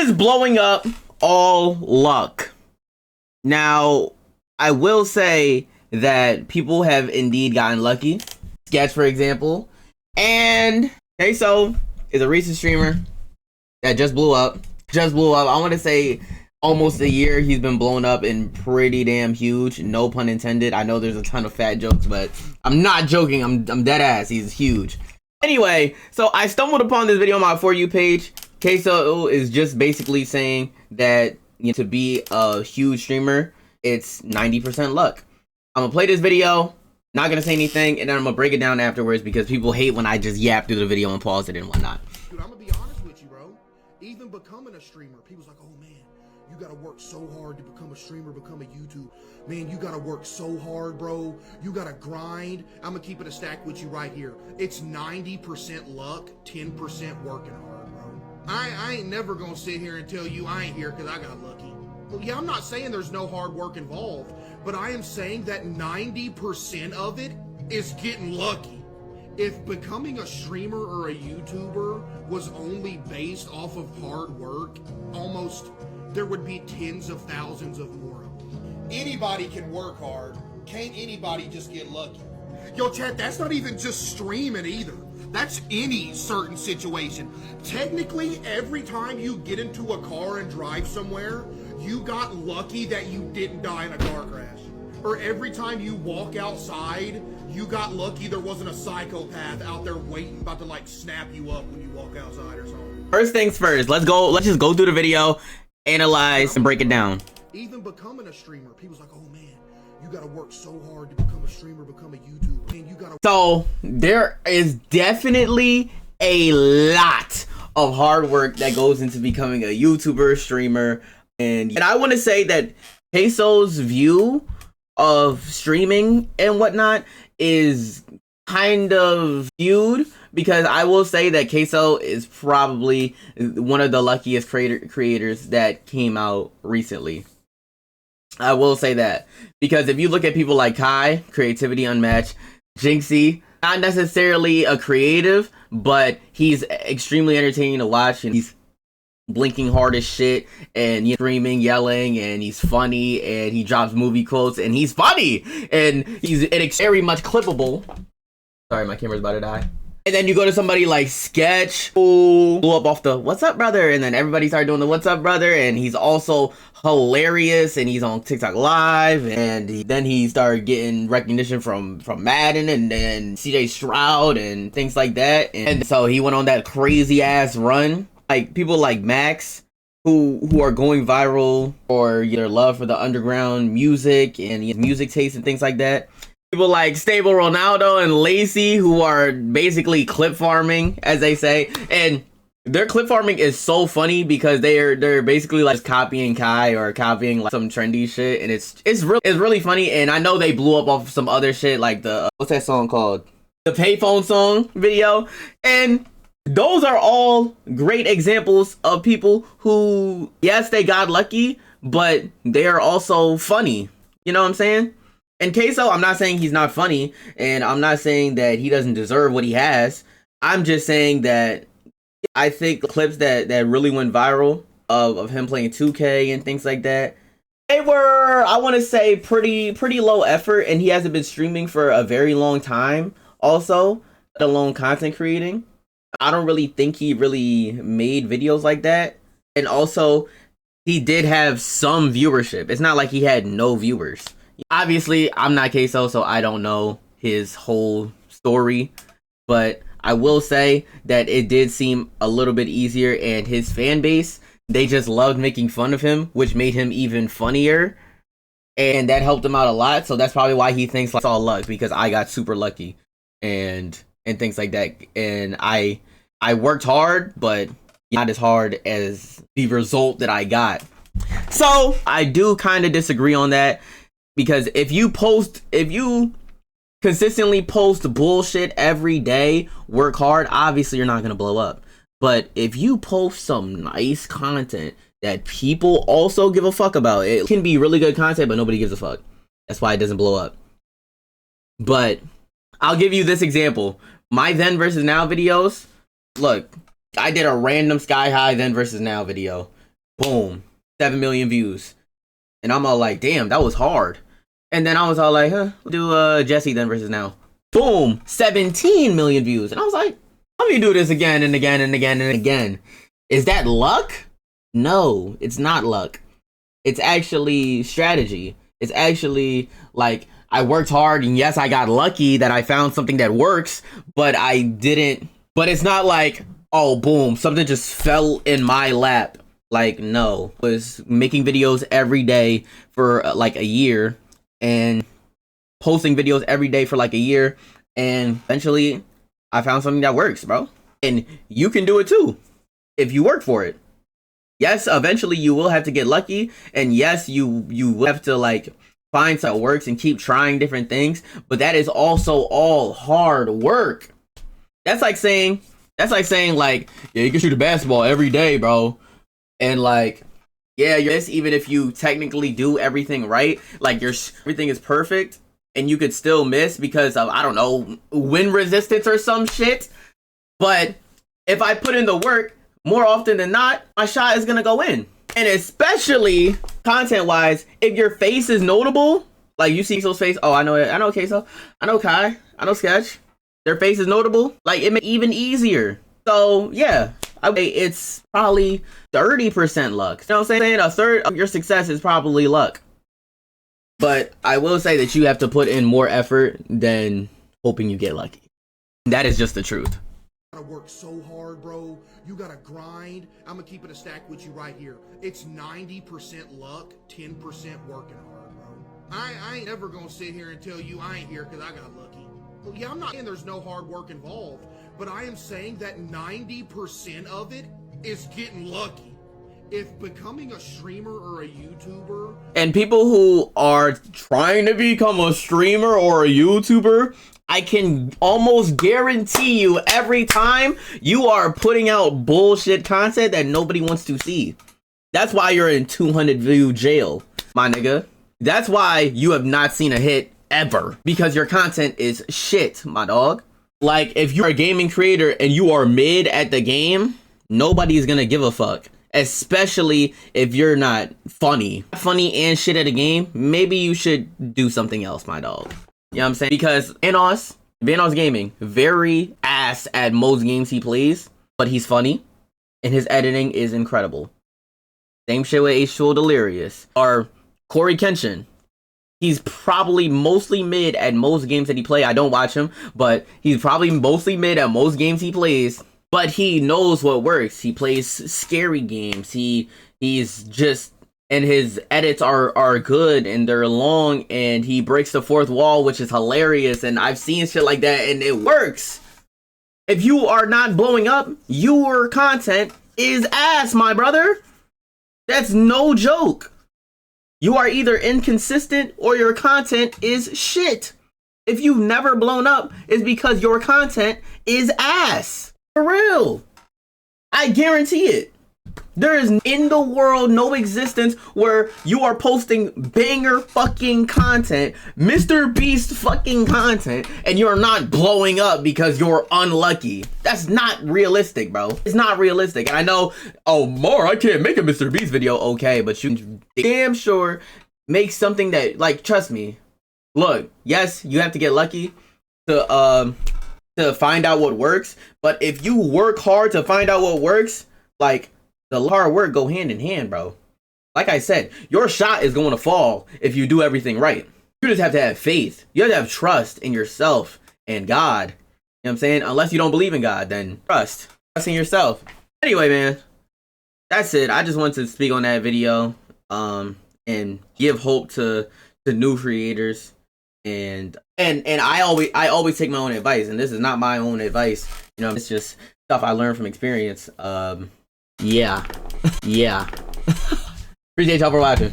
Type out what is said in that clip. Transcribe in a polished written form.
is blowing up all luck. Now, I will say that people have indeed gotten lucky. Sketch, for example. And Queso is a recent streamer that just blew up. I want to say almost a year he's been blown up and pretty damn huge. No pun intended. I know there's a ton of fat jokes, but I'm not joking. I'm dead ass. He's huge. Anyway, so I stumbled upon this video on my For You page. Queso is just basically saying that to be a huge streamer, it's 90% luck. I'm gonna play this video, not gonna say anything, and then I'm gonna break it down afterwards because people hate when I just yap through the video and pause it and whatnot. Dude, I'm gonna be honest with you, bro. Even becoming a streamer, people's like, oh man, you gotta work so hard to become a streamer, become a YouTube. Man, you gotta work so hard, bro. You gotta grind. I'm gonna keep it a stack with you right here. It's 90% luck, 10% working hard, bro. I ain't never gonna sit here and tell you I ain't here because I got lucky. Well, yeah, I'm not saying there's no hard work involved, but I am saying that 90% of it is getting lucky. If becoming a streamer or a YouTuber was only based off of hard work, there would be tens of thousands of more of them. Anybody can work hard. Can't anybody just get lucky? Yo, chat, that's not even just streaming either. That's any certain situation. Technically, every time you get into a car and drive somewhere, you got lucky that you didn't die in a car crash. Or every time you walk outside, you got lucky there wasn't a psychopath out there waiting, about to like snap you up when you walk outside or something. First things first, let's just go through the video, analyze, and break it down. Even becoming a streamer, people's like, oh man, you gotta work so hard to become a streamer, become a YouTuber. Man, you gotta. So there is definitely a lot of hard work that goes into becoming a YouTuber, streamer, and I want to say that Queso's view of streaming and whatnot is kind of skewed, because I will say that Queso is probably one of the luckiest creators that came out recently. I will say that, because if you look at people like Kai, creativity unmatched, Jinxie, not necessarily a creative, but he's extremely entertaining to watch, and he's blinking hard as shit, and screaming, yelling, and he's funny, and he drops movie quotes, and he's funny, and it's very much clippable. Sorry, my camera's about to die. And then you go to somebody like Sketch, who blew up off the "What's up, brother?" and then everybody started doing the "What's up, brother?" and he's also hilarious, and he's on TikTok Live, and then he started getting recognition from Madden and CJ Stroud and things like that, and so he went on that crazy ass run. Like people like Max, who are going viral for their love for the underground music and music taste and things like that. People like Stable Ronaldo and Lacey, who are basically clip farming, as they say, and their clip farming is so funny because they're basically like copying Kai or copying like some trendy shit, and it's really funny. And I know they blew up off some other shit like the what's that song called, the Payphone song video, and those are all great examples of people who, yes, they got lucky, but they are also funny. You know what I'm saying? And Queso, I'm not saying he's not funny, and I'm not saying that he doesn't deserve what he has. I'm just saying that I think the clips that really went viral of him playing 2K and things like that, they were, I want to say, pretty low effort, and he hasn't been streaming for a very long time also, let alone content creating. I don't really think he really made videos like that. And also, he did have some viewership. It's not like he had no viewers. Obviously, I'm not Queso, so I don't know his whole story. But I will say that it did seem a little bit easier, and his fan base, they just loved making fun of him, which made him even funnier. And that helped him out a lot. So that's probably why he thinks like, it's all luck, because I got super lucky and things like that. And I worked hard, but not as hard as the result that I got. So I do kind of disagree on that, because if you consistently post bullshit every day, work hard, obviously you're not going to blow up. But if you post some nice content that people also give a fuck about, it can be really good content, but nobody gives a fuck. That's why it doesn't blow up. But I'll give you this example. My then versus now videos, look, I did a random Sky High then versus now video. boom, 7 million views. And I'm all like, damn, that was hard. And then I was all like, huh, we'll do Jesse then versus now. Boom, 17 million views. And I was like, let me do this again and again and again and again. Is that luck? No, it's not luck. It's actually strategy. It's actually like I worked hard and yes, I got lucky that I found something that works, but I didn't. But it's not like, oh, boom, something just fell in my lap. Like, no. I was making videos every day for like a year and posting videos every day for like a year. And eventually I found something that works, bro. And you can do it too if you work for it. Yes, eventually you will have to get lucky, and yes, you will have to like find something that works and keep trying different things, but that is also all hard work. That's like saying like, yeah, you can shoot a basketball every day, bro. And like, yeah, yes, even if you technically do everything right, like everything is perfect, and you could still miss because of, I don't know, wind resistance or some shit. But if I put in the work, more often than not, my shot is gonna go in. And especially content-wise, if your face is notable, like you see Queso's face, oh, I know Queso, I know Kai, I know Sketch, their face is notable, like it makes it even easier. So yeah, I would say it's probably 30% luck. You know what I'm saying? A third of your success is probably luck. But I will say that you have to put in more effort than hoping you get lucky. That is just the truth. Gotta work so hard, bro. You gotta grind. I'm gonna keep it a stack with you right here. It's 90% luck, 10% working hard, bro. I ain't ever gonna sit here and tell you I ain't here because I got lucky. Well, yeah, I'm not saying there's no hard work involved, but I am saying that 90% of it is getting lucky. If becoming a streamer or a YouTuber, and people who are trying to become a streamer or a YouTuber, I can almost guarantee you every time you are putting out bullshit content that nobody wants to see. That's why you're in 200 view jail, my nigga. That's why you have not seen a hit ever, because your content is shit, my dog. Like, if you're a gaming creator and you are mid at the game, nobody's gonna give a fuck. Especially if you're not funny and shit at a game, maybe you should do something else, my dog. You know what I'm saying? Because Vanoss Gaming, very ass at most games he plays, but he's funny, and his editing is incredible. Same shit with H2O Delirious. Or Corey Kenshin. He's probably mostly mid at most games that he plays. I don't watch him, but he's probably mostly mid at most games he plays. But he knows what works. He plays scary games. He's just... And his edits are good and they're long, and he breaks the fourth wall, which is hilarious. And I've seen shit like that and it works. If you are not blowing up, your content is ass, my brother. That's no joke. You are either inconsistent or your content is shit. If you've never blown up, it's because your content is ass. For real. I guarantee it. There is in the world no existence where you are posting banger fucking content, Mr. Beast fucking content, and you're not blowing up because you're unlucky. That's not realistic, bro. It's not realistic. And I know, oh, Mar, I can't make a Mr. Beast video. Okay, but you can damn sure make something that, like, trust me. Look, yes, you have to get lucky to find out what works. But if you work hard to find out what works, like, the hard work go hand in hand, bro. Like I said, your shot is going to fall if you do everything right. You just have to have faith. You have to have trust in yourself and God. You know what I'm saying? Unless you don't believe in God, then trust in yourself. Anyway, man, that's it. I just wanted to speak on that video and give hope to new creators. And I always take my own advice, and this is not my own advice. You know, it's just stuff I learned from experience. Yeah. Appreciate y'all for watching.